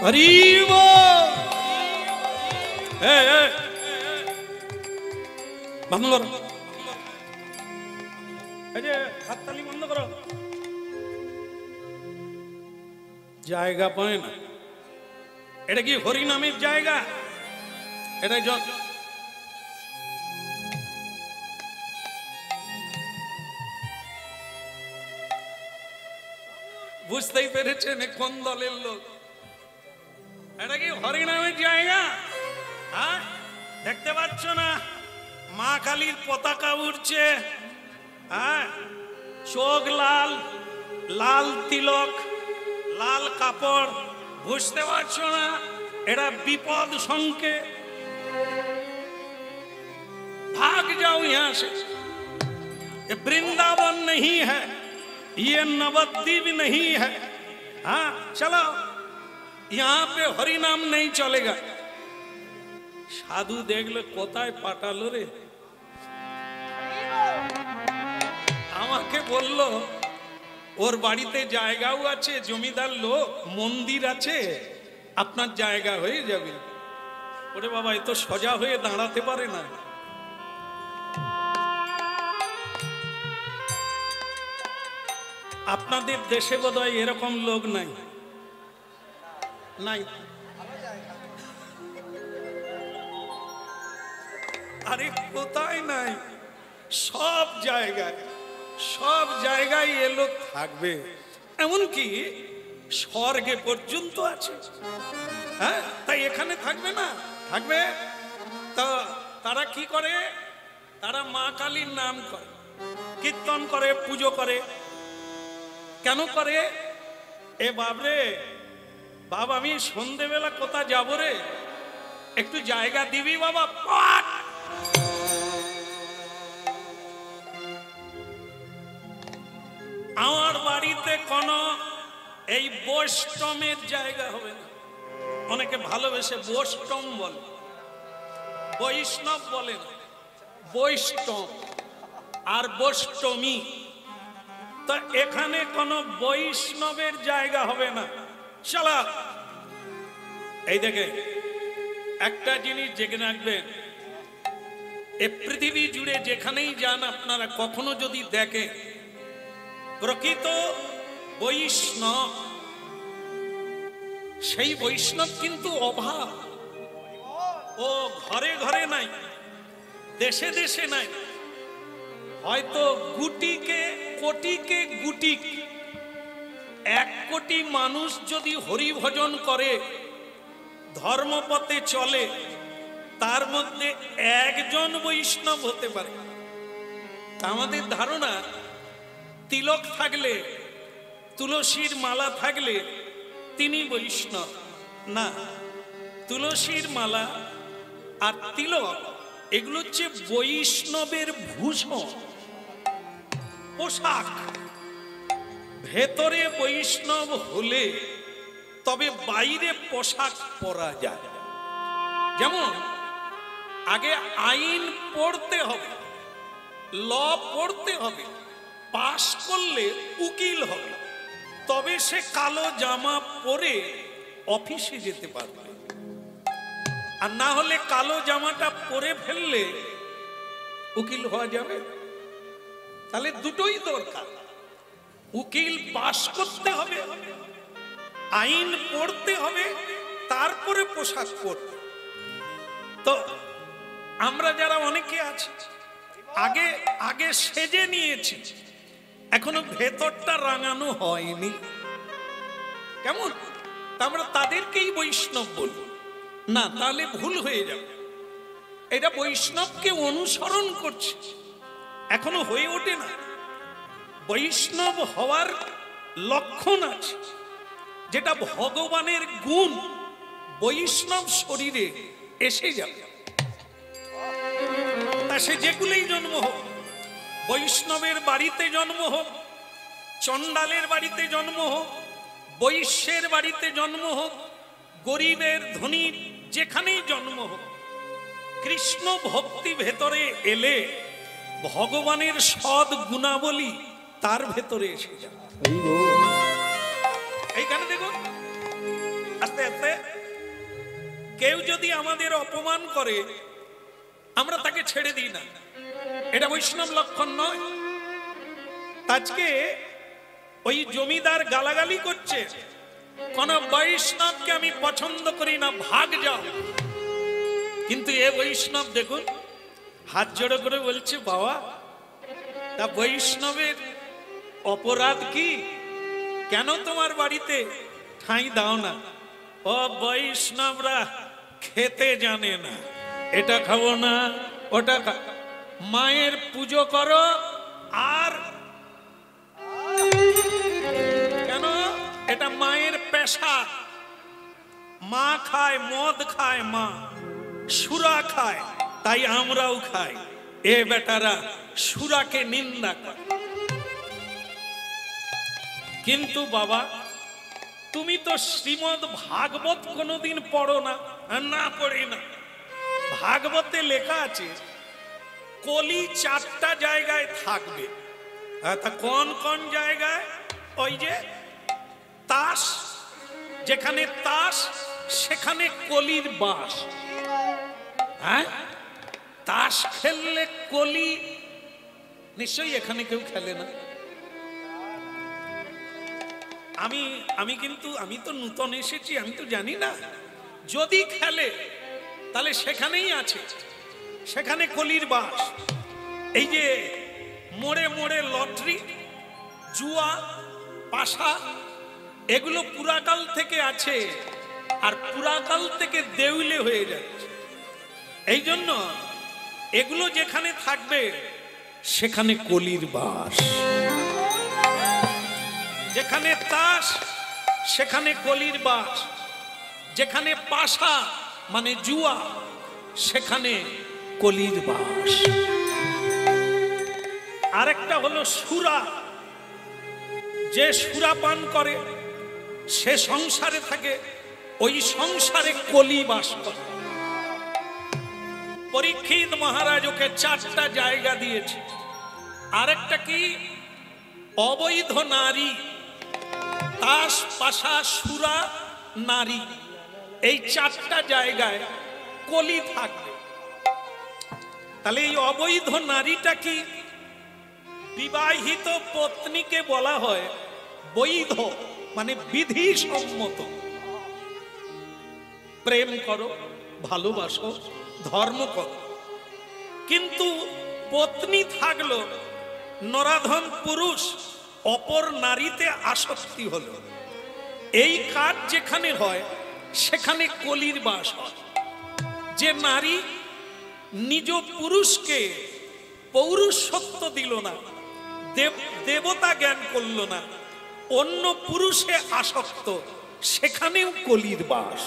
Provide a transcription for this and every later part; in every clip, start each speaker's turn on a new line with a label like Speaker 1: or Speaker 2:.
Speaker 1: হরিব বন্ধ করো, এই যে হাততালি বন্ধ করো। জায়গা পায় না, এটা কি হরিনামের জায়গা? এটা বুঝতেই পেরেছেন কোন দলের লোক? এটা কি হরিনামের জায়গা? হ্যাঁ, দেখতে পাচ্ছ না মা কালীর পতাকা উড়ছে? হ্যাঁ, চোখ লাল, লাল তিলক, লাল কাপড়, বুঝতে পারছো না এটা বিপদ সংকেত? भाग जाओ यहां से, ये वृंदावन नहीं है, ये नवद्वीप नहीं है। हाँ चलो, यहाँ पे हरि नाम नहीं चलेगा। साधु देखले कोथाय पाठालो रे, আমাকে বললো ওর বাড়িতে জায়গাও আছে, জমিদার লোক, মন্দির আছে, আপনার জায়গা হয়ে যাবে। ওরে বাবা, এ তো সোজা হয়ে দাঁড়াতে পারে না। আপনাদের দেশে বোধহয় এরকম লোক নাই, নাই? আরে কোথায় নাই, সব জায়গায়, সব জায়গায় এ লোক থাকবে। এমনকি স্বর্গে পর্যন্ত আছে। হ্যাঁ, তাই এখানে থাকবে না? থাকবে। তা তারা কি করে? তারা মা কালীর নাম করে, কীর্তন করে, পুজো করে। কেন করে? এ বাবরে বাব, আমি সন্ধেবেলা কোথা যাব রে, একটু জায়গা দিবি বাবা? পাট আমার বাড়িতে কোনো এই বৈষ্ণবের জায়গা হবে না। অনেকে ভালোবেসে বৈষ্ণব বলে, বৈষ্ণব বলে না, বৈষ্ণব আর বৈষ্ণবী। তা এখানে কোনো বৈষ্ণবের জায়গা হবে না। চলা, এই দেখে একটা জিনিস জেগে রাখবেন, এ পৃথিবী জুড়ে যেখানেই যান আপনারা, কখনো যদি দেখে প্রকৃত বৈষ্ণব, সেই বৈষ্ণব কিন্তু অভাব। ও ঘরে ঘরে নাই, দেশে দেশে নাই। হয়তো গুটিকে কোটিকে গুটিক, 1 কোটি মানুষ যদি হরি ভজন করে, ধর্মপথে চলে, তার মধ্যে একজন বৈষ্ণব হতে পারে। আমাদের ধারণা তিলক থাকলে, তুলসীর মালা থাকলে তিনি বৈষ্ণব। না, তুলসীর মালা আর তিলক এগুলো হচ্ছে বৈষ্ণবের ভূষণ, পোশাক। ভেতরে বৈষ্ণব হলে তবে বাইরে পোশাক পরা যায়। যেমন আগে আইন পড়তে হবে, ল পড়তে হবে, পাশ করলে উকিল হবে, তবে সে কালো জামা পরে অফিসে যেতে পারবে। আর না হলে কালো জামাটা পরে ফেললে উকিল হওয়া যাবে? তাহলে দুটোই দরকার। উকিল পাশ করতে হবে, আইন পড়তে হবে, তারপরে পোশাক পরতে। তো আমরা যারা অনেকে আছি, আগে আগে সেজে নিয়েছি, এখনো ভেতরটা রাঙানো হয়নি। কেমন? আমরা তাদেরকেই বৈষ্ণব বলবো না, তাহলে ভুল হয়ে যাবে। এটা বৈষ্ণবকে অনুসরণ করছে, এখনো হয়ে ওঠে না। বৈষ্ণব হওয়ার লক্ষণ আছে, যেটা ভগবানের গুণ বৈষ্ণব শরীরে এসে যাবে। তা সে যেগুলোই জন্ম হোক, বৈষ্ণবের বাড়িতে জন্ম হোক, চণ্ডালের বাড়িতে জন্ম হোক, বৈশ্যের বাড়িতে জন্ম হোক, গরিবের ধনীর যেখানেই জন্ম হোক, কৃষ্ণ ভক্তি ভেতরে এলে ভগবানের সৎ গুণাবলী তার ভেতরে এসে যাবে। এইখানে দেখুন, আস্তে আস্তে কেউ যদি আমাদের অপমান করে আমরা তাকে ছেড়ে দিই না, এটা বৈষ্ণব লক্ষণ নয়। আজকে ওই জমিদার গালাগালি করছে, কোন বৈষ্ণবকে আমি পছন্দ করি না, ভাগ যাও। কিন্তু এ বৈষ্ণব দেখুন হাত জোড়ো করে বলছে, বাবা তা বৈষ্ণবের অপরাধ কি? কেন তোমার বাড়িতে ঠাঁই দাও না? ও বৈষ্ণবরা খেতে জানে না, এটা খাবো না ওটা মায়ের পুজো করো। আর কেন? এটা মায়ের পেশা। মা খায়, মদ খায়, মা সুরা খায়, তাই আমরাও খাই। এ বেটারা সুরাকে নিন্দা করে। কিন্তু বাবা তুমি তো শ্রীমদ ভাগবত কোনোদিন পড়ো না। না পড়ি না। ভাগবতে লেখা আছে কলি 4টা জায়গায় থাকবে। তা কোন কোন জায়গায়? ওই যে তাস, যেখানে তাস সেখানে কলির বাস। হ্যাঁ, তাস খেললে কলি নিশ্চয়ই এখানে কেউ খেলে না। আমি তো নূতন এসেছি, আমি তো জানি না। যদি খেলে তাহলে সেখানেই আছে, সেখানে কলির বাস। এই যে মোড়ে মোড়ে লটারি, জুয়া, পাশা, এগুলো পুরাকাল থেকে আছে, আর পুরাকাল থেকে দেউলে হয়ে যাচ্ছে। এই জন্য এগুলো যেখানে থাকবে সেখানে কলির বাস। যেখানে তাস সেখানে কলির বাস, যেখানে পাশা মানে জুয়া সেখানে কলির বাস। আরেকটা হলো সুরা। যে সুরা পান করে সে সংসারে থাকে, ওই সংসারে কলি বাস করে। পরীক্ষিত মহারাজ ওকে 4টা জায়গা দিয়েছে। আরেকটা কি? অবৈধ নারী, তাস, পাশা, সুরা, নারী, এই 4টা জায়গায় কলি থাকবে। তাহলে এই অবৈধ নারীটা কি? বিবাহিত পত্নীকে বলা হয় বৈধ, মানে বিধিসম্মত। প্রেম করো, ভালোবাসো, ধর্ম করো। কিন্তু পত্নী থাকলো, নরাধম পুরুষ অপর নারীতে আসক্তি হলো, এই কাজ যেখানে হয় সেখানে কলির বাস হয়। যে নারী নিজ পুরুষকে পৌরুষত্ব দিল না, দেবতা জ্ঞান করলো না, অন্য পুরুষে আসক্ত, সেখানেও কলির বাস।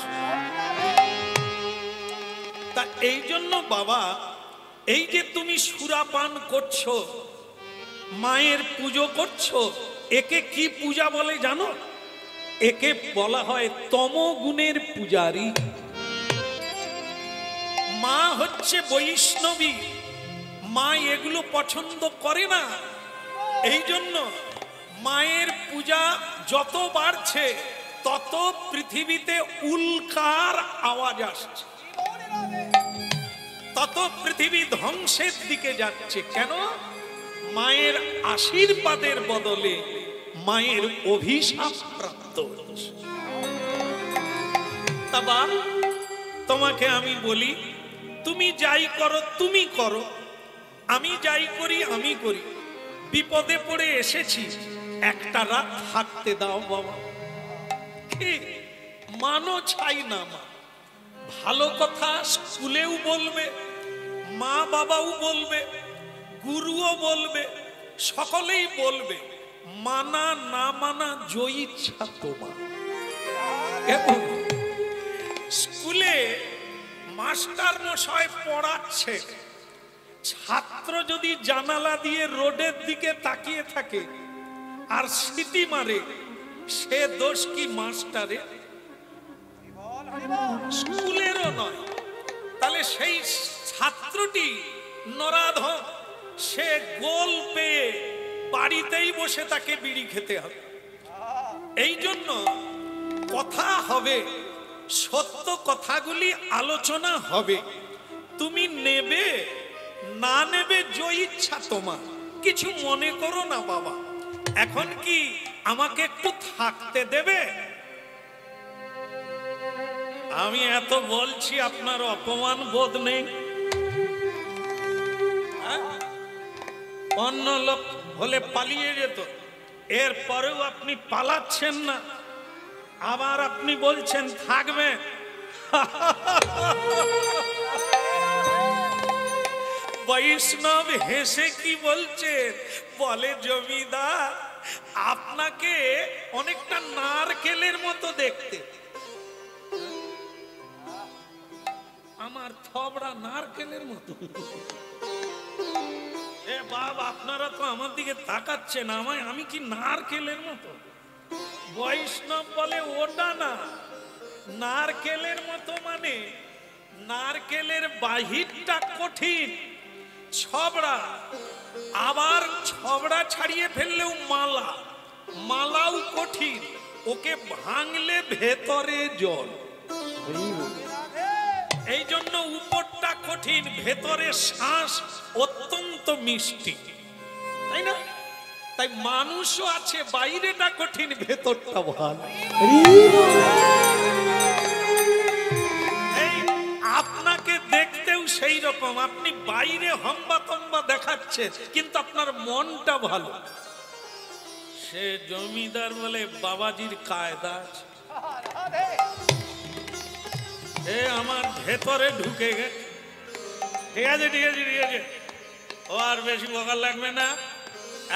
Speaker 1: তা এই জন্য বাবা, এই যে তুমি সুরাপান করছো, মায়ের পুজো করছো, একে কি পূজা বলে জানো? একে বলা হয় তমগুণের পূজারী। মা হচ্ছে বৈষ্ণবী, মা এগুলো পছন্দ করে না। এই জন্য মায়ের পূজা যত বাড়ছে তত পৃথিবীতে উল্কার আওয়াজ আসছে, তত পৃথিবী ধ্বংসের দিকে যাচ্ছে। কেন? মায়ের আশীর্বাদের বদলে মায়ের অভিশাপ প্রাপ্ত হচ্ছে। তবে তোমাকে আমি বলি, তুমি যাই করো তুমি করো, আমি যাই করি আমি করি। বিপদে পড়ে এসেছি, একটা রাত থাকতে দাও বাবা। কি মানো চাই না মা, ভালো কথা স্কুলেও বলবে, মা বাবাও বলবে, গুরুও বলবে, সকলেই বলবে। মানা না মানা জয়ী ইচ্ছা তোমার। স্কুলে মাস্টার মশাই পড়াচ্ছে, ছাত্র যদি জানালা দিয়ে রোডের দিকে তাকিয়ে থাকে আর সিটি মারে, সে দোষ কি মাস্টারে? স্কুলেরও নয়। তাহলে সেই ছাত্রটি নরাধম, সে গোল পেয়ে বাড়িতেই বসে তাকে বিড়ি খেতে হবে। এই জন্য কথা হবে, সত্য কথাগুলি আলোচনা হবে। তুমি নেবে না নেবে যে ইচ্ছা তোমার, কিছু মনে করো না বাবা। এখন কি আমাকে একটু থাকতে দেবে? আমি এত বলছি, আপনার অপমান বোধ নেই? অন্য লোক হলে পালিয়ে যেত, এরপরেও আপনি পালাচ্ছেন না, আবার আপনি বলছেন থাকবে। বৈষ্ণব হেসে কি বলছে, বলে জমিদার আপনাকে অনেকটা নারকেলের মতো দেখতে। আমার থবড়া নারকেলের মতো? এ বাবা, আপনারা তো আমার দিকে তাকাচ্ছেন, আমি কি নারকেলের মতো? বৈষ্ণব বলে ওটা না, নারকেলের মতো মানে নারকেলের বাহিরটা কঠিন, ছবড়া, আবার ছবড়া ছাড়িয়ে ফেললেও মালা, মালাও কঠিন, ওকে ভাঙলে ভেতরে জল। এই জন্য উপরটা কঠিন, ভেতরে শ্বাস অত্যন্ত মিষ্টি, তাই না? তাই মানুষও আছে, বাইরেটা কঠিন, ভেতরটা ভালো। এই আপনাকে দেখতেও সেই রকম, আপনি বাইরে হম্বা তম্বা দেখাচ্ছে, কিন্তু আপনার মনটা ভালো। সে জমিদার বলে বাবাজির কায়দা আছে, এ আমার ভেতরে ঢুকে গেছে। ঠিক আছে ঠিক আছে ঠিক আছে, ও আর বেশি বকার লাগবে না।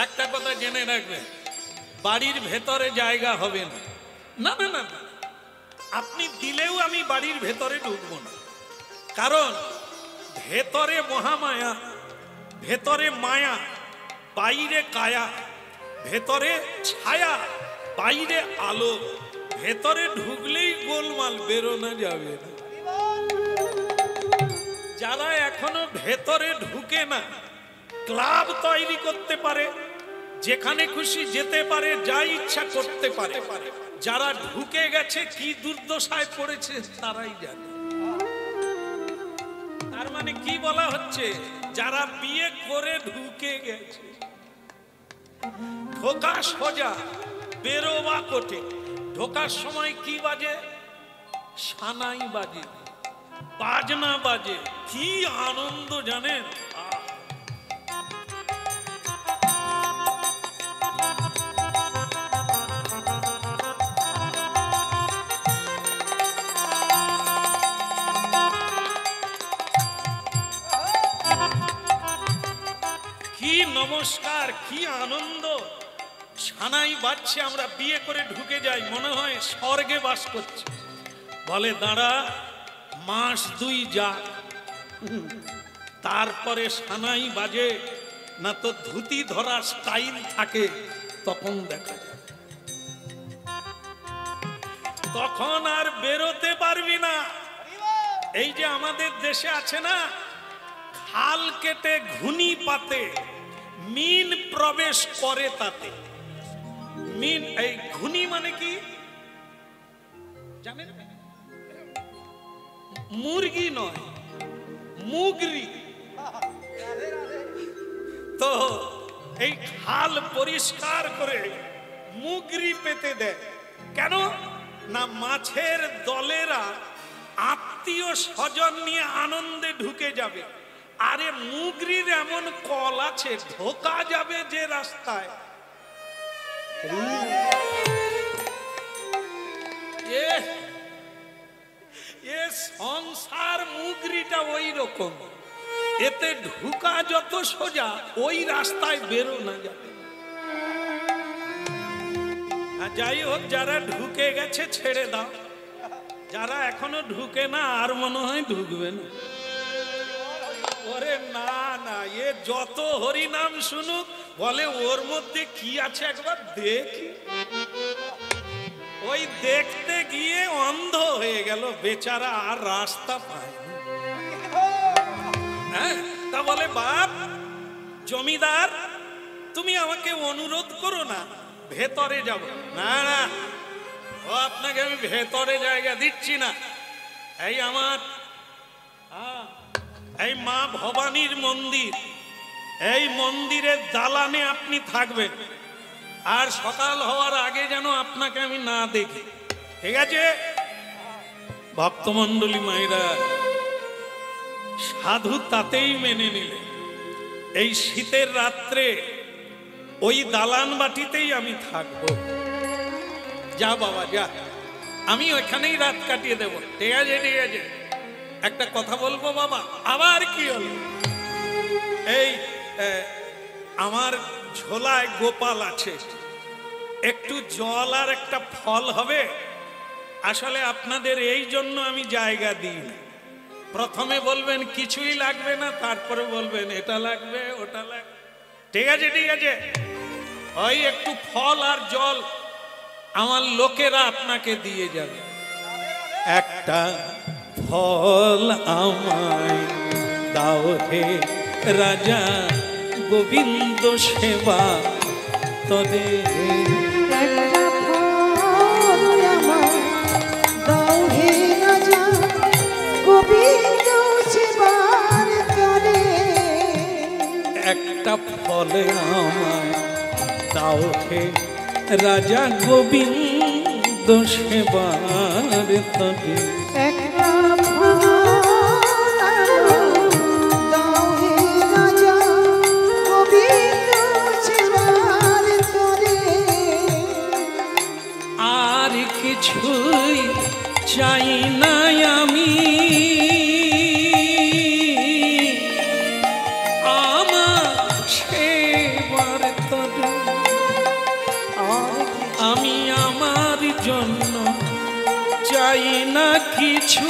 Speaker 1: একটা কথা জেনে রাখবে, বাড়ির ভেতরে জায়গা হবে না। না না না, আপনি দিলেও আমি বাড়ির ভেতরে ঢুকবো না, কারণ ভেতরে মহামায়া, ভেতরে মায়া, বাইরে কায়া, ভেতরে ছায়া, বাইরে আলো, ভেতরে ঢুকলেই গোলমাল, বেরোনো যাবে না। যারা এখনো ভেতরে ঢুকে না, ক্লাব তৈরি করতে পারে, যেখানে খুশি যেতে পারে, যা ইচ্ছা করতে পারে। যারা ঢুকে গেছে কি দুর্দশায় পড়েছে তারাই জানে। তার মানে কি বলা হচ্ছে, যারা বিয়ে করে ঢুকে গেছে, ঢোকা সোজা, বেরোবা কোটে। ঢোকার সময় কি বাজে? সানাই বাজে, বাজনা বাজে, কি আনন্দ জানেন। কি নমস্কার, কি আনন্দ, সানাই বাজছে, আমরা বিয়ে করে ঢুকে যাই, মনে হয় স্বর্গে বাস করছি। বলে দাঁড়া, মাস দুই যা, তারপরে সানাই বাজে না, তো ধুতি ধরা স্টাইল থাকে, তখন দেখা যায়। তখন আর বেরোতে পারবি না। এই যে আমাদের দেশে আছে না, খাল কেটে ঘুনি পাতে মিন প্রবেশ করে তাতে। মিন, এই ঘুনি মানে কি জানেন? মুরগি নয়, মুগরি। তো এই খাল পরিষ্কার করে মুগরি পেতে দেয়। কেন না, মাছের দলেরা আত্মীয় স্বজন নিয়ে আনন্দে ঢুকে যাবে। আরে মুগরির এমন কল আছে, ঢোকা যাবে যে রাস্তায়। এ সংসার মুগরিটা ওই রকম, এতে ঢুকা যত সোজা, ওই রাস্তায় বেরো না যাবে। যাই হোক, যারা ঢুকে গেছে ছেড়ে দাও, যারা এখনো ঢুকে না আর মনে হয় ঢুকবে না। ওরে না না, এ যত হরি নাম শুনুক, বলে ওর মধ্যে কি আছে একবার দেখি। ওই দেখতে গিয়ে অন্ধ হয়ে গেল বেচারা, আর রাস্তা পায় না। হ্যাঁ, তা বলে বাপ জমিদার, তুমি আমাকে অনুরোধ করো না, ভেতরে যাব। না না, ও আপনাকে আমি ভেতরে জায়গা দিচ্ছি না। এই আমার এই মা ভবানীর মন্দির, এই মন্দিরের দালানে আপনি থাকবেন, আর সকাল হওয়ার আগে যেন আপনাকে আমি না দেখি, ঠিক আছে? ভক্তমণ্ডলী মায়েরা, সাধু তাতেই মেনে নিলে। এই শীতের রাত্রে ওই দালান বাটিতেই আমি থাকবো। যা বাবা যা, আমি ওইখানেই রাত কাটিয়ে দেব, ঠিক আছে? ঠিক আছে। একটা কথা বলবো বাবা, আবার কি হলো? এই আমার ঝোলায় গোপাল আছে, একটু জল আর একটা ফল হবে। আসলে আপনাদের এই জন্য আমি জায়গা দিই না। প্রথমে বলবেন কিছুই লাগবে না, তারপরে বলবেন এটা লাগবে ওটা লাগবে, ঠিক আছে? ঠিক আছে। ওই একটু ফল আর জল আমার লোকেরা আপনাকে দিয়ে যাবে। একটা ফল আমায় দাও হে রাজা গোবিন্দ সেবা তরে।
Speaker 2: একটা ফল আমায় দাও হে রাজা গোবিন্দ সেবার তরে।
Speaker 1: একটা ফল আমায় দাও হে রাজা গোবিন্দ সেবার তরে।
Speaker 2: একটা ফল দাও হে রাজা গোবিন্দ সেবার তরে।
Speaker 1: আর কিছুই চাই না আমি, আমার সেবার তরে। আমি আমার জন্য চাই না কিছু,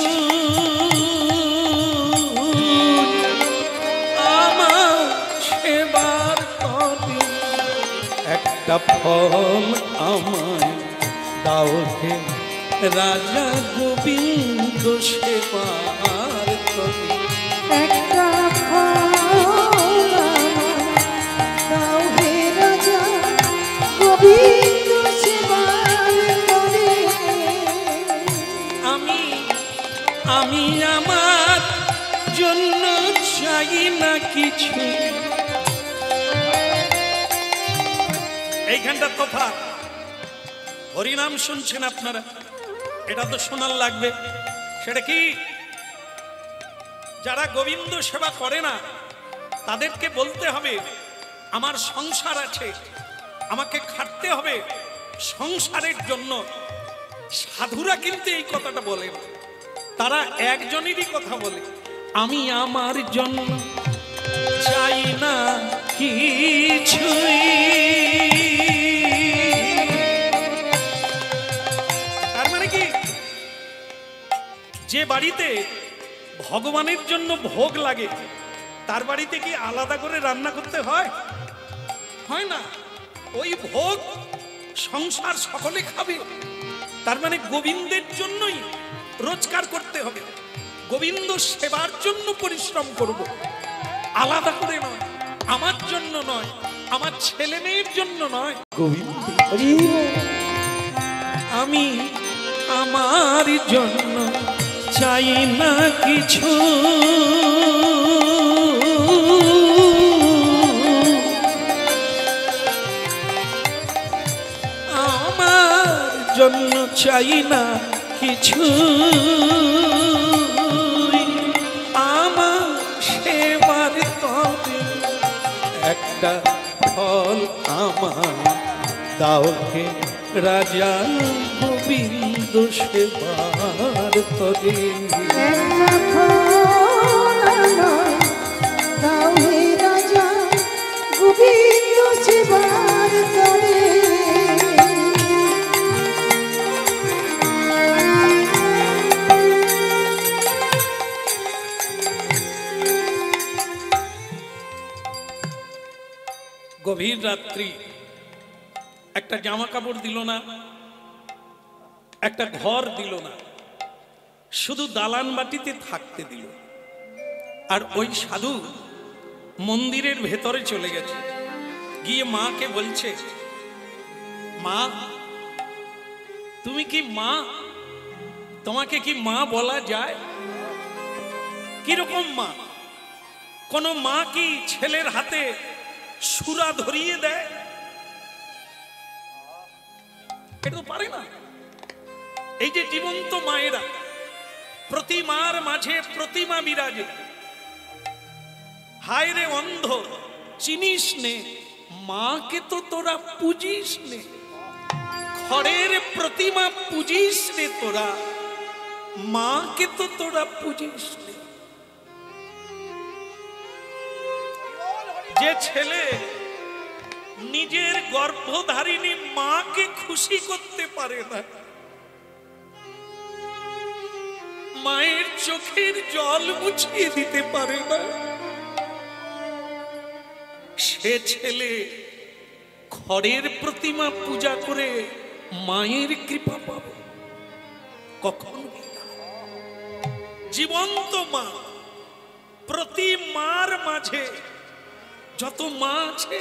Speaker 1: আমার সেবার তরে। একটা ফল আমায় দাও হে রাজা গোবিন্দ সেবার তরে।
Speaker 2: একটা ফল দাও হে রাজা গোবিন্দ সেবার তরে।
Speaker 1: আমি আমার জন্য চাই না কিছু। এইখানটা কথা হরিনাম শুনছেন আপনারা, এটা তো শোনার লাগবে। সেটা কি? যারা গোবিন্দ সেবা করে না তাদেরকে বলতে হবে আমার সংসার আছে, আমাকে খাটতে হবে সংসারের জন্য। সাধুরা কিন্তু এই কথাটা বলে না, তারা একজনেরই কথা বলে, আমি আমার জন্য চাই না কিছুই। তার মানে কি? যে বাড়িতে ভগবানের জন্য ভোগ লাগে তার বাড়িতে কি আলাদা করে রান্না করতে হয়? হয় না। ওই ভোগ সংসার সকলে খাবে। তার মানে গোবিন্দের জন্যই রোজগার করতে হবে, গোবিন্দ সেবার জন্য পরিশ্রম করব, আলাদা করে নয়, আমার জন্য নয়, আমার ছেলে মেয়ের জন্য নয়, গোবিন্দ। আমি আমার জন্য চাই না কিছু, আমার জন্য চাই না কিছু, আমার সেবার তরে। একটা ফল আমায় দাও হে রাজা গোবিন্দ সেবার তরে।
Speaker 2: একটা ফল আমায় দাও হে রাজা গোবিন্দ সেবার তরে।
Speaker 1: গভীর রাত্রি, একটা জামা কাপড় দিল না, একটা ঘর দিল না, শুধু দালান বাটিতে থাকতে দিল। আর ওই সাধু মন্দিরের ভেতরে চলে গেছে, গিয়ে মাকে বলছে, মা তুমি কি মা? তোমাকে কি মা বলা যায়? কিরকম মা? কোন মা কি ছেলের হাতে সুরা ধরিয়ে দেয়? এটা তো পারে না। এই যে জীবন্ত মায়েরা, প্রতিমার মাঝে প্রতিমা বিরাজে। হায় রে অন্ধ, চিনিস নে মাকে তো তোরা পুজিস নে। খড়ের প্রতিমা পুজিস নে তোরা, মাকে তো তোরা পুজিস নে। যে ছেলে নিজের গর্ভধারিণী মাকে খুশি করতে পারে না, মায়ের চোখের জল মুছিয়ে দিতে পারে না, সে ছেলে খড়ের প্রতিমা পূজা করে মায়ের কৃপা পাবে কখন? জীবন্ত মা, প্রতি মার মাঝে যত মা আছে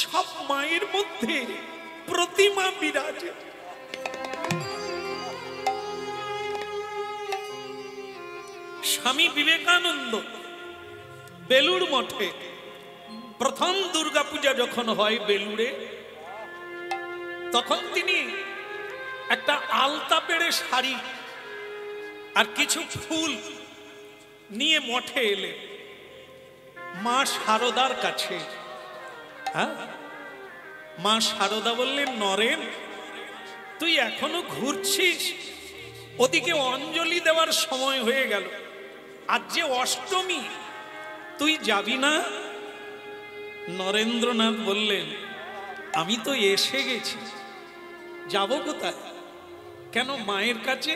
Speaker 1: সব মায়ের মধ্যে প্রতিমা বিরাজে। স্বামী বিবেকানন্দ বেলুড় মঠে প্রথম দুর্গাপূজা যখন হয় বেলুড়ে, তখন তিনি একটা আলতা পেড়ে শাড়ি আর কিছু ফুল নিয়ে মঠে এলেন মা শারদার কাছে। হ্যাঁ, মা শারদা বললেন, নরেন তুই এখনো ঘুরছিস? ওদিকে অঞ্জলি দেওয়ার সময় হয়ে গেল, আজ যে অষ্টমী, তুই যাবি না? নরেন্দ্রনাথ বললেন, আমি তো এসে গেছি, যাব কোথায়? কেন মায়ের কাছে?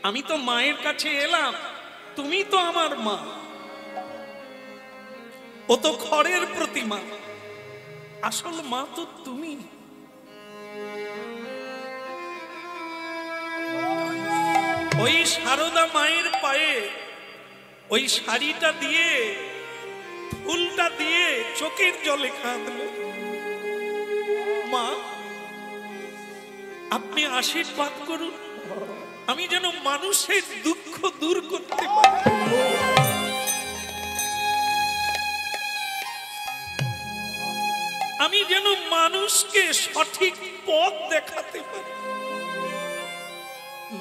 Speaker 1: আমি তো মায়ের কাছে এলাম, তুমি তো আমার মা। ও তো খড়ের প্রতিমা, আসল মা তো তুমি। ওই শারদা মায়ের পায়ে ওই শাড়িটা দিয়ে, ফুলটা দিয়ে চোখের জলে কাঁদলো, মা আপনি আশীর্বাদ করুন, আমি যেন মানুষের দুঃখ দূর করতে পারি। আমি যেন মানুষকে সঠিক পথ দেখাতে পারি।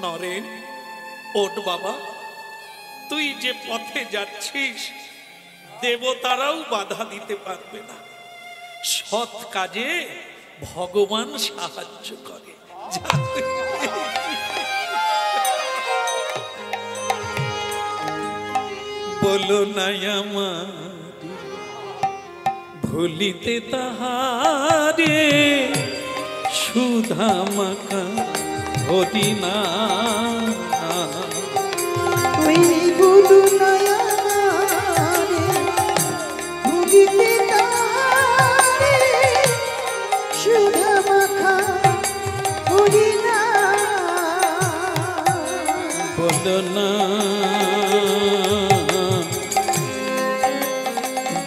Speaker 1: নরেন ওঠ বাবা, তুই যে পথে যাচ্ছিস দেবতারাও বাধা দিতে পারবে না। সৎ কাজে ভগবান সাহায্য করে। বলো না আমার ভুলিতে তাহারে, সুধা মাখা হরি না।
Speaker 2: ওই বলু নয়া ভুলিতে তারে, সুধা মাখা হরি না।
Speaker 1: বলো না,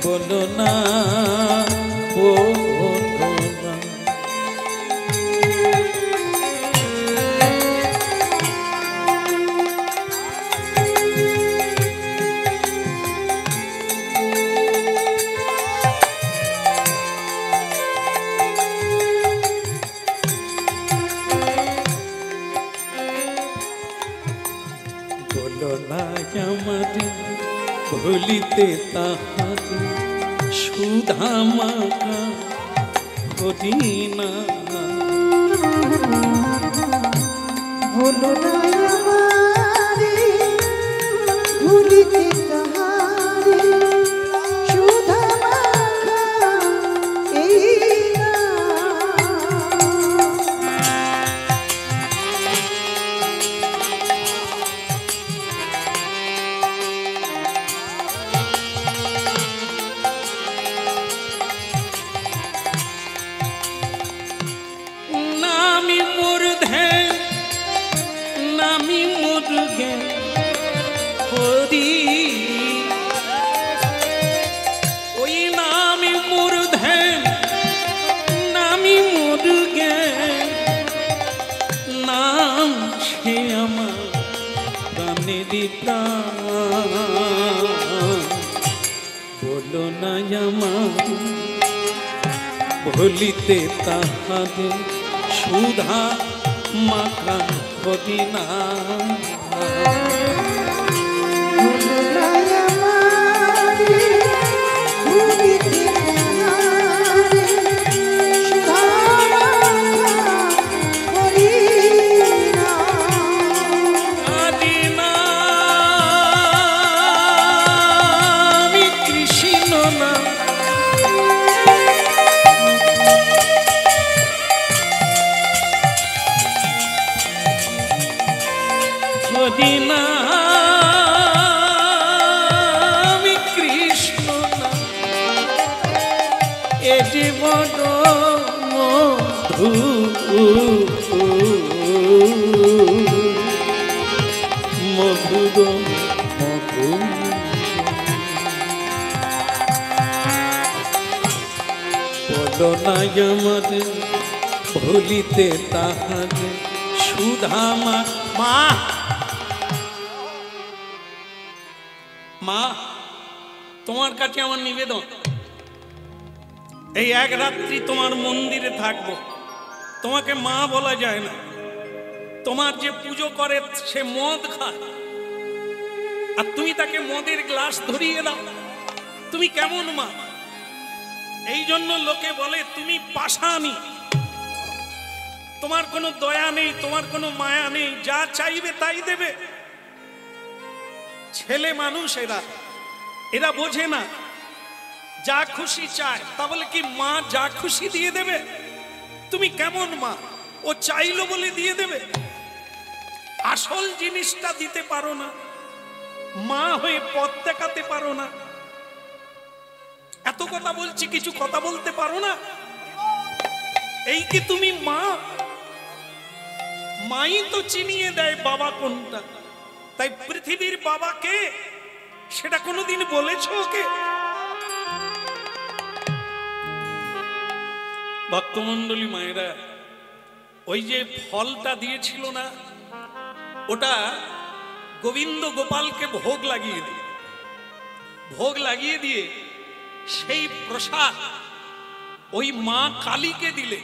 Speaker 1: বলো না, ও ভুলিতে তাহারে, সুধা মাখা হরি না।
Speaker 2: বলো না আমারে ভুলিতে তাহারে, সুধা মাখা এই না।
Speaker 1: নামি প্রাণেরই প্রাণ বলো না আমার ভুলিতে তাহাদের সুধা মাখা কদিনা
Speaker 2: ভুলো না আমারে ভুলিতে তাহারে সুধা মাখা কদিনা
Speaker 1: আদিনা আমি কৃষ্ণ না কদিনা আমি কৃষ্ণ না এ যে বড় মধু মধুর মধু বলো না আমাদের ভুলিতে তাহাদের সুধা মা মা মা তোমার কাছে আমার নিবেদন এই এক রাত্রি তোমার মন্দিরে থাকবো তোমাকে মা বলা যায় না তোমার যে পুজো করে সে মদ খায় আর তুমি তাকে মদের গ্লাস ধরিয়ে দাও তুমি কেমন মা এই জন্য লোকে বলে তুমি পাষাণী তোমার কোনো দয়া নেই তোমার কোনো মায়া নেই যা চাইবে তাই দেবে ছেলে মানুষ এরা এরা বোঝে না যা খুশি চায় তা বলে কি মা যা খুশি দিয়ে দেবে তুমি কেমন মা ও চাইলো বলে দিয়ে দেবে আসল জিনিসটা দিতে পারো না মা হয়ে পথ দেখাতে পারো না এত কথা বলছি কিছু কথা বলতে পারো না এই কি তুমি মা মাই তো চিনিয়ে দেয় বাবা কোনটা তাই পৃথিবীর বাবাকে সেটা কোনোদিন বলেছো ওকে ভক্তমণ্ডলী মায়েরা ওই যে ফলটা দিয়েছিল না ওটা গোবিন্দ গোপালকে ভোগ লাগিয়ে দিয়ে সেই প্রসাদ ওই মা কালীকে দিলে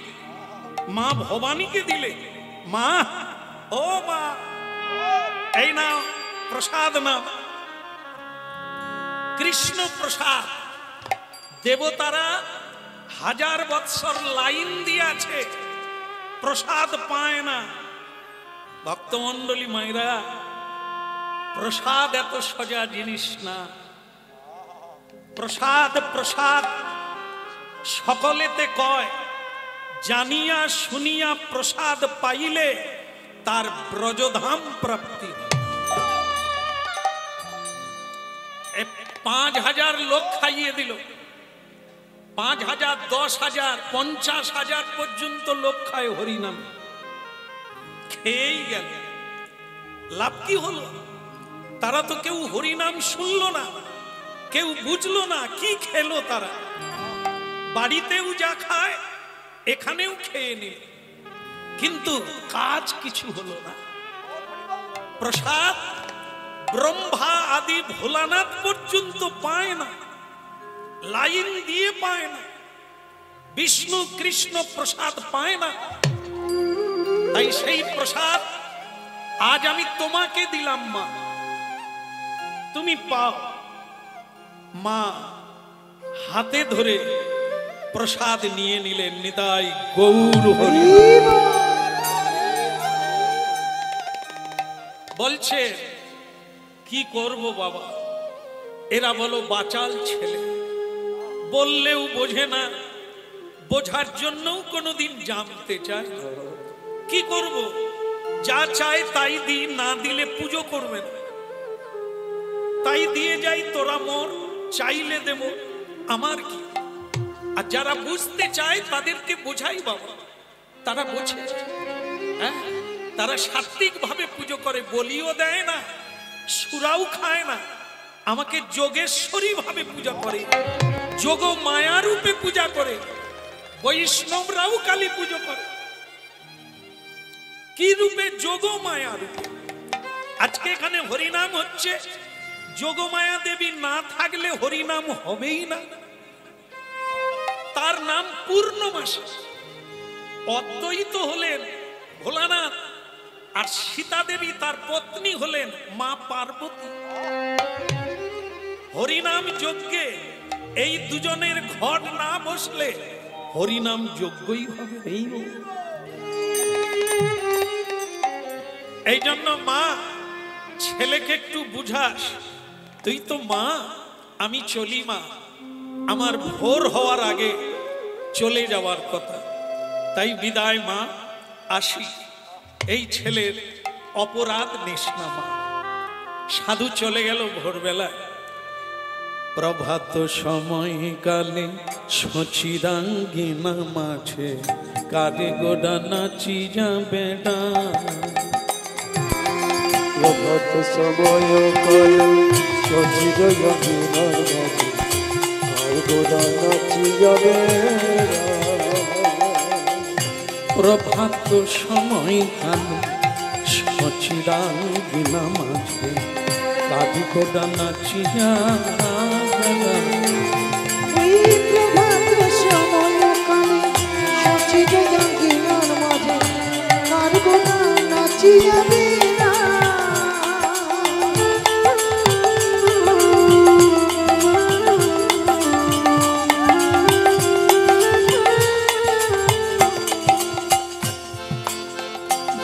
Speaker 1: মা ভবানীকে দিলে মা ও মা এই নাও প্রসাদ নাও কৃষ্ণ প্রসাদ দেবতারা হাজার বৎসর লাইন দিয়ে আছে প্রসাদ পায় না ভক্তমণ্ডলী মায়েরা প্রসাদ এত সোজা জিনিস না প্রসাদ প্রসাদ সকলেতে কয় জানিয়া শুনিয়া প্রসাদ পাইলে তার ব্রজধাম প্রাপ্তি ৫,০০০ লোক খাইয়ে দিল ৫,০০০ ১০,০০০ ৫০,০০০ পর্যন্ত লোক খায় হরিনাম খেয়েই গেল লাভ কি হলো তারা তো কেউ হরিনাম শুনলো না কেউ বুঝলো না কি খেলো তারা বাড়িতেও যা খায় এখানেও খেয়ে নিল কিন্তু কাজ কিছু হলো না প্রসাদ ব্রহ্মা আদি ভোলানাথ পর্যন্ত পায় না লাইন দিয়ে পায় না বিষ্ণু কৃষ্ণ প্রসাদ পায় না তাই সেই প্রসাদ আজ আমি তোমাকে দিলাম মা তুমি পাও মা হাতে ধরে প্রসাদ নিয়ে নিলেন নিতাই গৌর হরি বলছে কি করব বাবা এরা বলো বাচাল ছেলে বললেও বোঝে না বোঝার জন্যও কোনোদিন জানতে চায় কি করব যা চায় তাই দিই না দিলে পুজো করবে না তাই দিয়ে যাই তোরা মোর চাইলে দেব আমার কি আর যারা বুঝতে চায় তাদেরকে বোঝাই বাবা তারা বোঝে হ্যাঁ তারা সাত্বিক ভাবে পুজো করে বলিও দেয় না সুরাও খায় না আমাকে যোগেশ্বরী ভাবে পূজা করে যোগ মায়া রূপে পূজা করে বৈষ্ণবরাও কালী পুজো করে কি রূপে যোগ মায়া রূপে আজকে এখানে হরিনাম হচ্ছে, যোগমায়া দেবী না থাকলে হরিনাম হবেই না। তার নাম পূর্ণমাসী। অদ্বৈত হলেন ভোলানাথ, আর সীতা দেবী তার পত্নী হলেন মা পার্বতী। হরিনাম যজ্ঞে এই দুজনের ঘট না বসলে হরিনাম যজ্ঞই হবে এই। এই জন্য মা ছেলেকে একটু বুঝাস, তুই তো মা, আমি চলি মা, আমার ভোর হওয়ার আগে চলে যাওয়ার কথা, তাই বিদায় মা, আসি। এই ছেলের অপরাধ নিস না মা। সাধু চলে গেল ভোরবেলায়। প্রভাত সময় কালে সচিরাঙ্গিনা মাঝে কারে গোডা নাচি যাবে না।
Speaker 3: প্রভাত সময় কালে সচিরাঙ্গিনার মাঝে কারে গোডা নাচি যাবে না।
Speaker 1: প্রভাত সময় কালে সচিরাঙ্গিনা মাঝে কারে গোডা নাচি যাবে না।
Speaker 2: ওই প্রভাত সময় কালে সচিরাঙ্গিনার মাঝে কার গোনা নাচি যাবে না।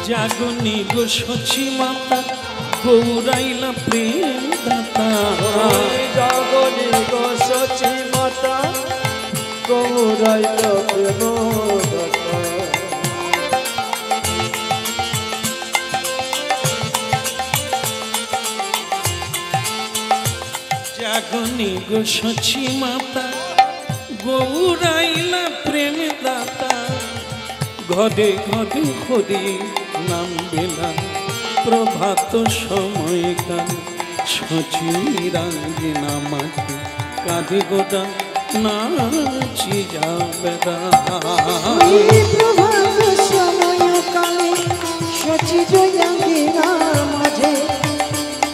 Speaker 1: জাগনি গো সচি মাতা গৌরাইলা প্রেম দাতা।
Speaker 3: জাগনি গো সচি মাতা গৌরাইলা প্রেম দাতা।
Speaker 1: জাগনি গো সচি মাতা গৌরাইলা প্রেম দাতা। ঘরে ঘরে হরি নাম বেলা প্রভাত সময় কাল সচিরাঙ্গিনা মাঝে কাঁধে গোটা নাচি যাবে না।
Speaker 2: ওই প্রভাত সময় কালে সচিরাঙ্গিনার মাঝে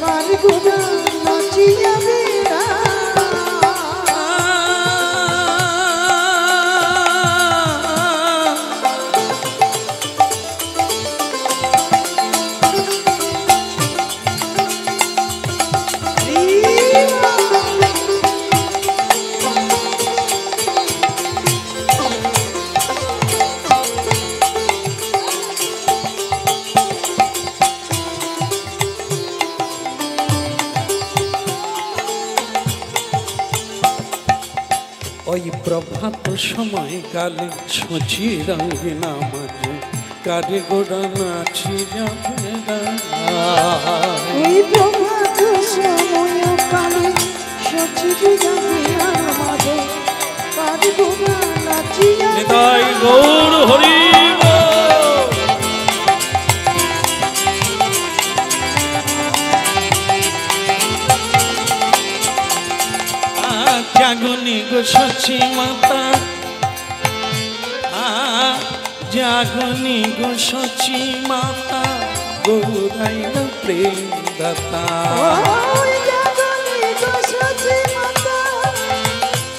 Speaker 2: কার গোনা নাচি যাবে না।
Speaker 1: ওই প্রভাত সময় কালে সচিরাঙ্গিনা মাঝে কারে গোড়া নাচি যাবে না।
Speaker 2: ওই প্রভাত সময় কালে সচিরাঙ্গিনার মাঝে কার গোনা নাচি যাবে
Speaker 1: নিতাই
Speaker 2: না।
Speaker 1: গৌর হরি জাগনি গো সচি মাতা, জাগনি গো সচি মাতা গৌরাইলা প্রেম দাতা।
Speaker 2: ওই জাগনি গো সচি মাতা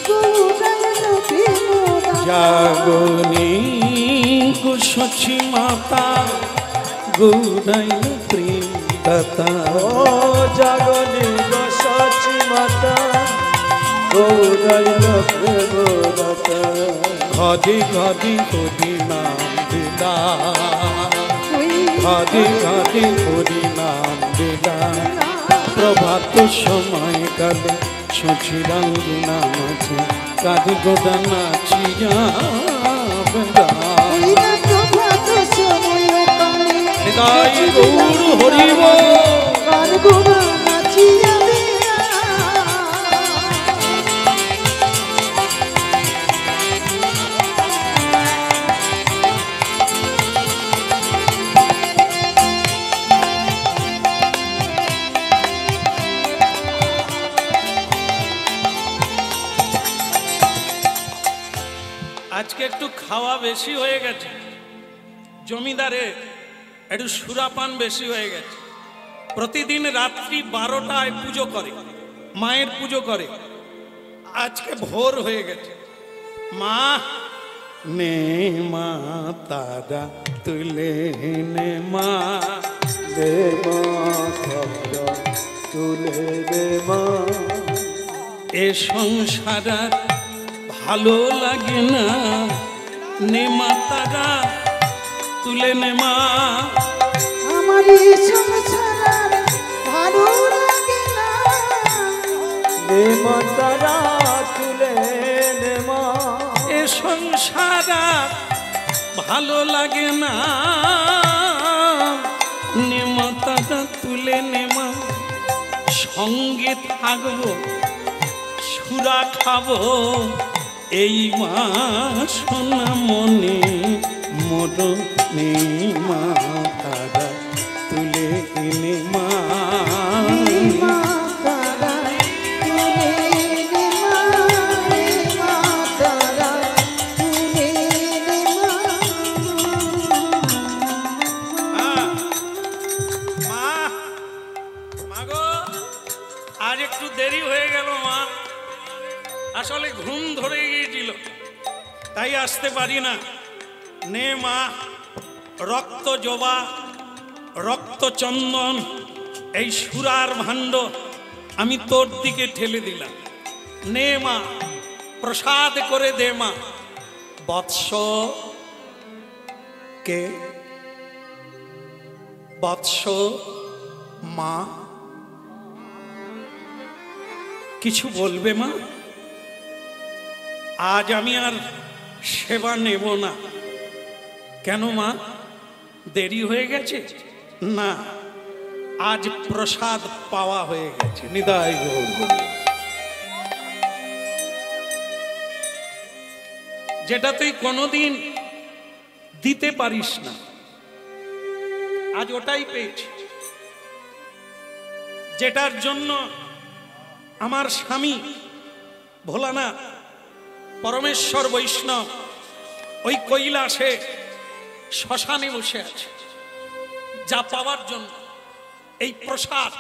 Speaker 2: গৌরাইলা প্রেম দাতা।
Speaker 1: জাগনি গো সচি মাতা গৌরাইলা প্রেম দাতা।
Speaker 3: ও জাগনি গো সচি মাতা গৌরাইলা প্রেম দাতা।
Speaker 1: ঘরে ঘরে হরি নাম বেলা,
Speaker 2: ওই
Speaker 1: ঘরে ঘরে হরি নাম বেলা। প্রভাত সময় কালে সচিরাঙ্গিনা মাঝে কাঁধে গোডা নাচি যাবে না।
Speaker 2: ওই না প্রভাত সময় কালে
Speaker 1: নিতাই গৌর হরি বল।
Speaker 2: কার গোনা নাচি যাবে না।
Speaker 1: আজকে একটু খাওয়া বেশি হয়ে গেছে, জমিদারে একটু সুরাপান বেশি হয়ে গেছে। প্রতিদিন রাত্রি 12টায় পুজো করে, মায়ের পুজো করে। আজকে ভোর হয়ে গেছে, মা নে মা তারা তুলে নে মা,
Speaker 3: দে মা তারা তুলে দে মা,
Speaker 1: এ সংসার আর ভালো লাগে না, নে মা তারা তুলে নে মা।
Speaker 2: আমার এই সংসার ভালো লাগে না,
Speaker 3: দে মা তারা তুলে দে মা,
Speaker 1: এ সংসার আর ভালো লাগে না, নে মা তারা তুলে নে মা। সঙ্গে থাকবো, সুরা খাবো, এই মা সোনা মনে মরণে মা তারা তুলে এনে মা।
Speaker 2: মা তারা তুলে নে মা, মা তারা তুলে নে মা।
Speaker 1: মা, মা গো, আজ একটু দেরি হয়ে গেল মা, আসলে ঘুম ধরে গিয়েছিল তাই আসতে পারি না। নে মা, রক্ত জবা, রক্ত চন্দন, এই সুরার ভাণ্ড আমি তোর দিকে ঠেলে দিলাম। নে মা, প্রসাদ করে দে মা। বৎস কে বৎস মা, কিছু বলবে মা? আজ আমি আর সেবা নেব না। কেন মা, দেরি হয়ে গেছে? না, আজ প্রসাদ পাওয়া হয়ে গেছে। নিতাই গৌর হরি। যেটা তুই কোনোদিন দিতে পারিস না, আজ ওটাই পেয়েছি। যেটার জন্য আমার স্বামী ভোলানাথ পরমেশ্বর বৈষ্ণব ওই কৈলাসে শ্মশানে বসে আছে, যা পাওয়ার জন্য এই প্রসাদ,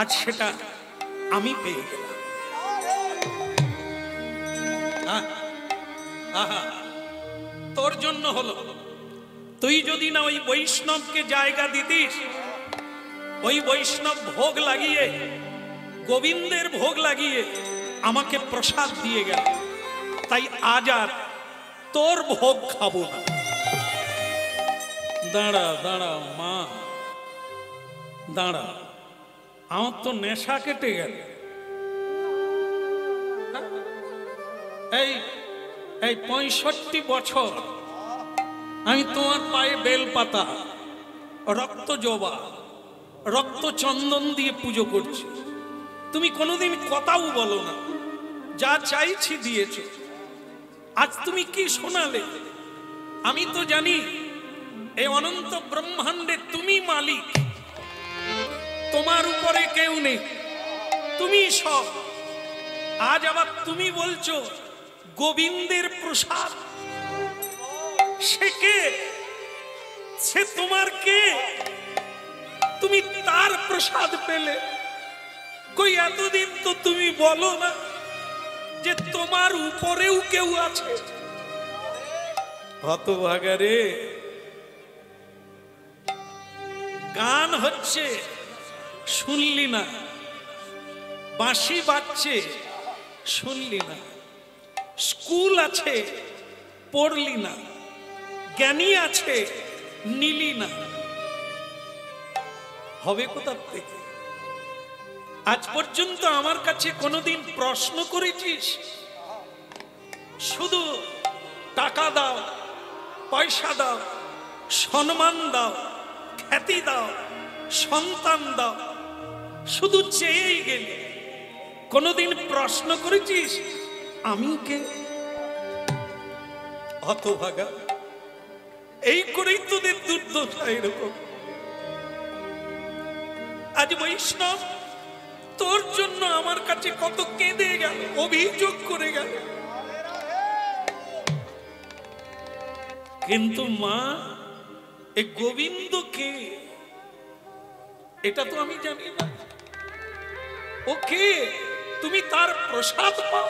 Speaker 1: আজ সেটা আমি পেয়ে গেলাম। আহা, তোর জন্য হলো। তুই যদি না ওই বৈষ্ণবকে জায়গা দিতিস, ওই বৈষ্ণব ভোগ লাগিয়ে, গোবিন্দের ভোগ লাগিয়ে আমাকে প্রসাদ দিয়ে গেল, তাই আজ আর তোর ভোগ খাবো না। দাঁড়া দাঁড়া মা, দাঁড়া, আমার তো নেশা কেটে গেল। এই এই 65 বছর আমি তোমার পায়ে বেলপাতা, রক্ত জবা, রক্ত চন্দন দিয়ে পুজো করছি। তুমি কোনোদিন কথাও বলো না, যা চাইছি দিয়েছ। আজ তুমি কি শোনালে? আমি তো জানি এই অনন্ত ব্রহ্মাণ্ডে তুমি মালিক, তোমার উপরে কেউ নেই, তুমি সব। আজ আবার তুমি বলছো গোবিন্দের প্রসাদ। সে কে? সে তোমার কে? তুমি তার প্রসাদ পেলে? কই এতদিন তো তুমি বলো না যে তোমার উপরেও কেউ আছে? হতভাগা রে, গান হচ্ছে শুনলি না, বাঁশি বাজছে শুনলি না, স্কুল আছে পড়লি না, জ্ঞানী আছে নিলি না। হবে কোথা থেকে? আজ পর্যন্ত আমার কাছে কোনোদিন প্রশ্ন করেছিস? শুধু টাকা দাও, পয়সা দাও, সম্মান দাও, খ্যাতি দাও, সন্তান দাও, শুধু চেয়েই গেলি। কোনোদিন প্রশ্ন করেছিস আমি কে? হতভাগা, এই করেই তোদের দুর্দশা এরকম। আজ বৈষ্ণব তোর জন্য আমার কাছে কত কেঁদে গেল, অভিযোগ করে গেল। কিন্তু মা, এ গোবিন্দ কে? এটা তো আমি জানি না। ওকে, তুমি তার প্রসাদ পাও,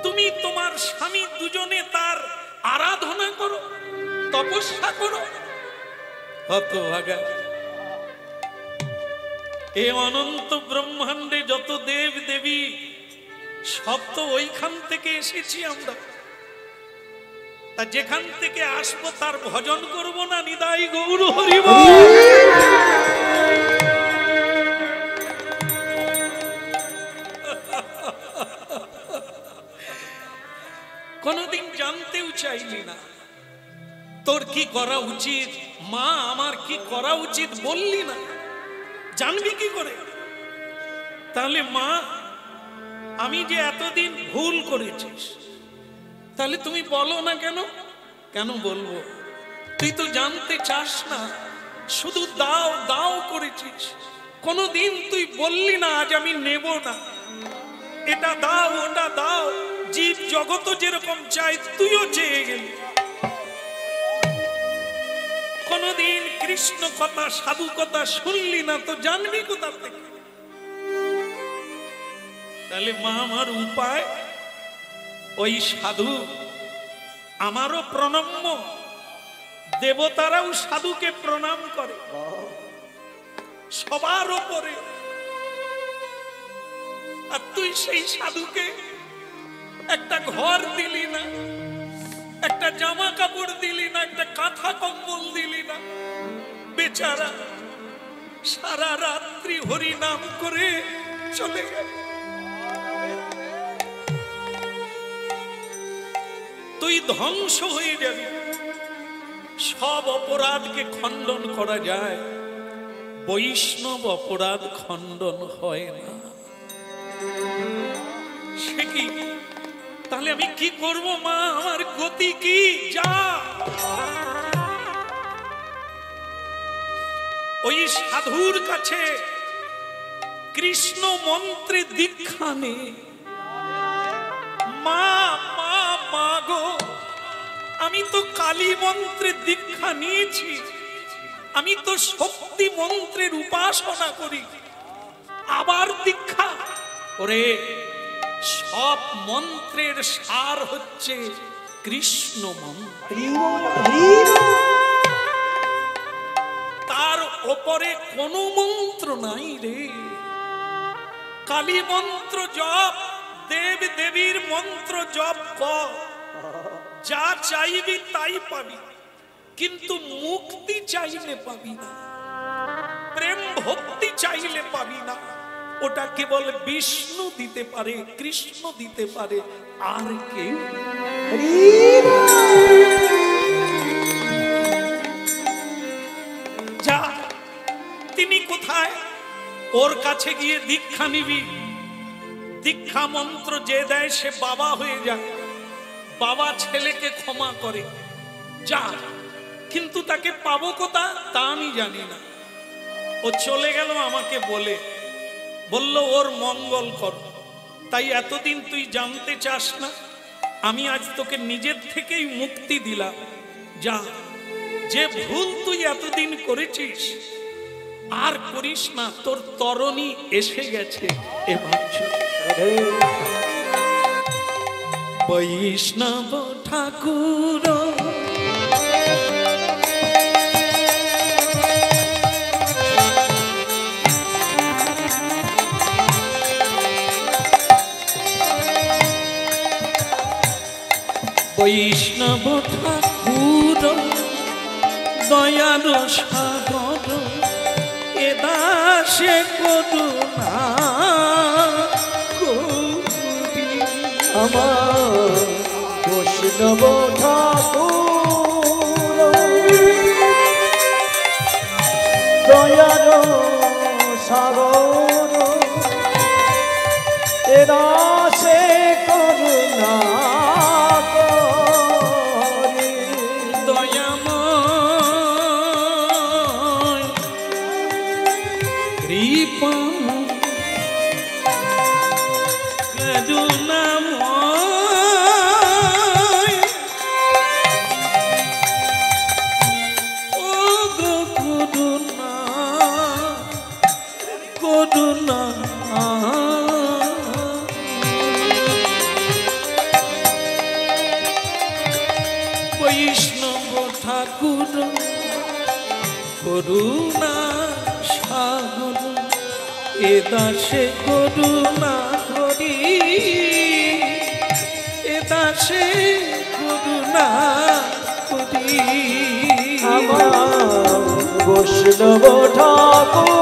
Speaker 1: তুমি তোমার স্বামী দুজনে তার আরাধনা করো, তপস্যা করো। হতভাগা, এ অনন্ত ব্রহ্মাণ্ডে যত দেব দেবী সব তো ওইখান থেকে এসেছি আমরা। তা যেখান থেকে আসবো তার ভজন করব না? নিদাই গৌর হরি বল। কোনদিন জানতেও চাইলি না তোর কি করা উচিত, মা আমার কি করা উচিত বললি না, জানবি কি করে? তাহলে মা, আমি যে এতদিন ভুল করেছিস, তাহলে তুমি বলো না কেন? কেন বলবো? তুই তো জানতে চাস না, শুধু দাও দাও করেছিস। কোনদিন তুই বললি না আজ আমি নেব না, এটা দাও ওটা দাও। জীব জগত যেরকম চাই তুইও চেয়ে গেলি। কোনদিন কৃষ্ণ কথা সাধু কথা শুনলি না, তো জানবি কোথা থেকে? তাহলে মা আমার উপায়, ওই সাধু আমারও প্রণম্য, দেবতারাও সাধুকে প্রণাম করে সবার ওপরে। আর তুই সেই সাধুকে একটা ঘর দিলি না, একটা জামা কাপড় দিলি না, একটা কাঁথা কম্বল দিলি না। বেচারা সারা রাত্রি হরি নাম করে চলে গেল। তুই ধ্বংস হয়ে যাবি। সব অপরাধকে খণ্ডন করা যায়, বৈষ্ণব অপরাধ খণ্ডন হয় না। সে কি? তাহলে আমি কি করব মা? আমার গতি কি? যা ওই সাধুর কাছে কৃষ্ণ মন্ত্রে দীক্ষা নে। মা মা মা গো, আমি তো কালী মন্ত্রে দীক্ষা নিয়েছি, আমি তো শক্তি মন্ত্রের উপাসনা করি, আবার দীক্ষা? ওরে, সব মন্ত্রের সার হচ্ছে কৃষ্ণ মন্ত্র। তার ওপরে কোনো মন্ত্র নাই রে। কালী মন্ত্র জপ, দেব দেবীর মন্ত্র জপ কর, যা চাইবি তাই পাবি, কিন্তু মুক্তি চাইলে পাবি না, প্রেম ভক্তি চাইলে পাবি না। ওটা কেবল বিষ্ণু দিতে পারে, কৃষ্ণ দিতে পারে, আর কেউ। যা, তিনি কোথায়? ওর কাছে গিয়ে দীক্ষা নিবি। দীক্ষা মন্ত্র যে দেয় সে বাবা হয়ে যায়, বাবা ছেলেকে ক্ষমা করে। যা, কিন্তু তাকে পাবো কোথা তা আমি জানি না। ও চলে গেল আমাকে বলে, বলল ওর মঙ্গল কর। তাই এতদিন তুই জানতে চাস না, আমি আজ তোকে নিজের থেকেই মুক্তি দিলাম। যা, যে ভুল তুই এতদিন করেছিস আর করিস না, তোর তরণী এসে গেছে। এবার বৈষ্ণব ঠাকুর বৈষ্ণব ঠাকুর দয়ার সাগর, এ দাসে করুণা করি।
Speaker 3: আমার বৈষ্ণব ঠাকুর দয়ার সাগর, এ দাসে করুণা
Speaker 1: ও গো করুণা সাগর এ দাসে করুণা করি এ দাসে করুণা করি
Speaker 3: আমার বৈষ্ণব ঠাকুর